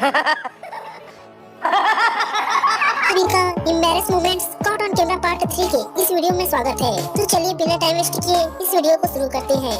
सभी का embarrass moments caught on camera part 3 के इस वीडियो में स्वागत है। तो चलिए बिना टाइम वेस्ट किए इस वीडियो को शुरू करते हैं।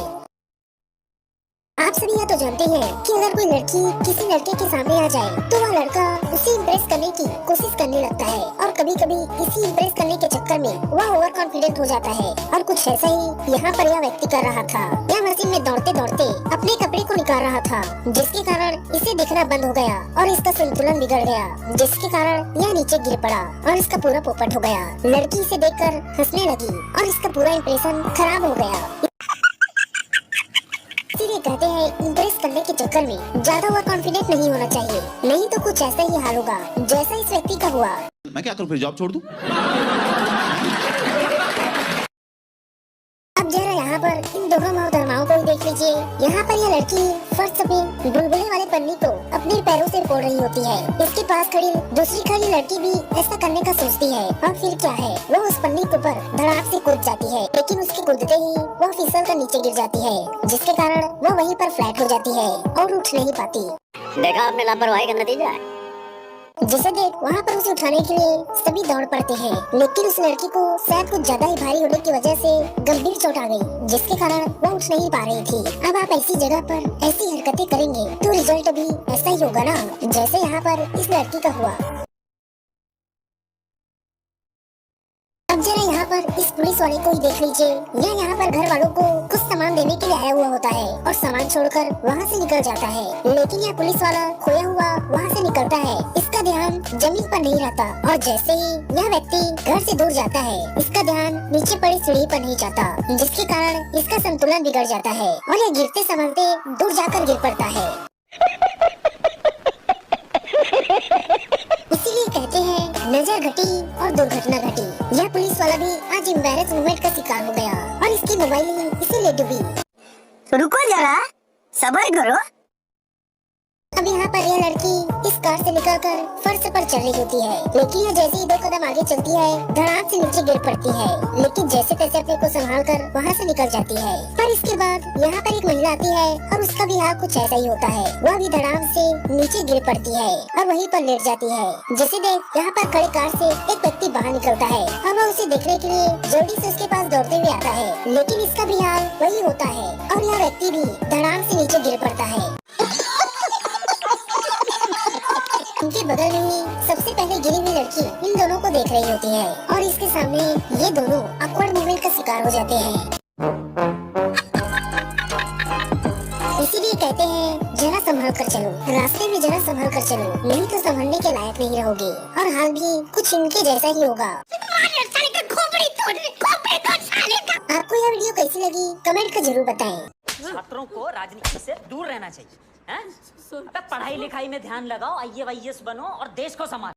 आप सभी यह तो जानते हैं कि अगर कोई लड़की किसी लड़के के सामने आ जाए तो वह लड़का उसे इम्प्रेस करने की कोशिश करने लगता है और कभी कभी इसी इम्प्रेस करने के चक्कर में वह ओवर कॉन्फिडेंट हो जाता है। और कुछ ऐसा ही यहाँ पर यह व्यक्ति कर रहा था। यह मशीन में दौड़ते दौड़ते अपने कपड़े को निकाल रहा था, जिसके कारण इसे दिखना बंद हो गया और इसका संतुलन बिगड़ गया, जिसके कारण यह नीचे गिर पड़ा और इसका पूरा पोपट हो गया। लड़की इसे देखकर हंसने लगी और इसका पूरा इम्प्रेशन खराब हो गया। इसीलिए कहते हैं इम्प्रेस करने के चक्कर में ज्यादा ओवर कॉन्फिडेंट नहीं होना चाहिए, नहीं तो कुछ ऐसा ही हाल होगा जैसा इस व्यक्ति का हुआ। मैं क्या करूं, फिर जॉब छोड़ दूं? अब जरा यहाँ पर इन दोनों मोहतरमाओं को ही देख लीजिए। यहाँ पर यह लड़की फर्श पे बुलबुले वाले पन्नी को अपने पैरों से फोड़ रही होती है। इसके पास खड़ी दूसरी खड़ी लड़की भी ऐसा करने का सोचती है और फिर क्या है, वो उस पन्नी के ऊपर धड़ाक से कूद जाती है, लेकिन उसके कूदते ही वो फिसल कर नीचे गिर जाती है, जिसके कारण वो वहीं पर फ्लैट हो जाती है और उठ नहीं पाती। देखा आपने लापरवाही का नतीजा है। जिसे देख वहाँ पर उसे उठाने के लिए सभी दौड़ पड़ते हैं, लेकिन उस लड़की को शायद कुछ ज्यादा ही भारी होने की वजह से गंभीर चोट आ गई, जिसके कारण वो उठ नहीं पा रही थी। अब आप ऐसी जगह पर ऐसी हरकतें करेंगे तो रिजल्ट भी ऐसा ही होगा ना, जैसे यहाँ पर इस लड़की का हुआ। अब जरा यहाँ पर इस पुलिस वाले को ही देख लीजिए। यह यहाँ पर घर वालों को कुछ सामान देने के लिए आया हुआ होता है और सामान छोड़कर वहाँ से निकल जाता है, लेकिन यह पुलिस वाला खोया हुआ वहाँ से निकलता है। इसका ध्यान जमीन पर नहीं रहता और जैसे ही यह व्यक्ति घर से दूर जाता है, इसका ध्यान नीचे पड़ी सीढ़ी पर नहीं जाता, जिसके कारण इसका संतुलन बिगड़ जाता है और यह गिरते संभलते दूर जाकर गिर पड़ता है। इसीलिए कहते हैं नजर घटी और दुर्घटना घटी। यह पुलिस वाला भी आज एम्बैरेस मोमेंट का शिकार हो गया और इसकी मोबाइल ही इसे ले डूबी। रुको जरा, सब्र करो। अब यहाँ पर यह लड़की इस कार से निकलकर फर्श पर चल रही होती है, लेकिन यह जैसे ही 2 कदम आगे चलती है धड़ाक से नीचे गिर पड़ती है, लेकिन जैसे तैसे अपने को संभाल कर वहाँ से निकल जाती है। पर इसके बाद यहाँ पर एक महिला आती है और उसका भी हाल कुछ ऐसा ही होता है। वह भी धड़ाक से नीचे गिर पड़ती है और वहीं पर लेट जाती है। जैसे देख यहाँ पर खड़े कार से एक व्यक्ति बाहर निकलता है और वह उसे देखने के लिए जल्दी से उसके पास दौड़ते हुए आता है, लेकिन इसका भी हाल वही होता है और यह व्यक्ति भी धड़ाक से नीचे गिर पड़ता है। उनके बगल में ही सबसे पहले गिरी हुई लड़की इन दोनों को देख रही होती है और इसके सामने ये दोनों ऑकवर्ड मूवमेंट का शिकार हो जाते हैं। इसीलिए कहते हैं जरा संभल कर चलो, रास्ते में जरा संभल कर चलो, नहीं तो संभलने के लायक नहीं रहोगे और हाल भी कुछ इनके जैसा ही होगा। आपको यह वीडियो कैसी लगी कमेंट कर जरूर बताएं। छात्रों को राजनीति से दूर रहना चाहिए, हैं? अबे पढ़ाई लिखाई में ध्यान लगाओ, IAS बनो और देश को संभालो।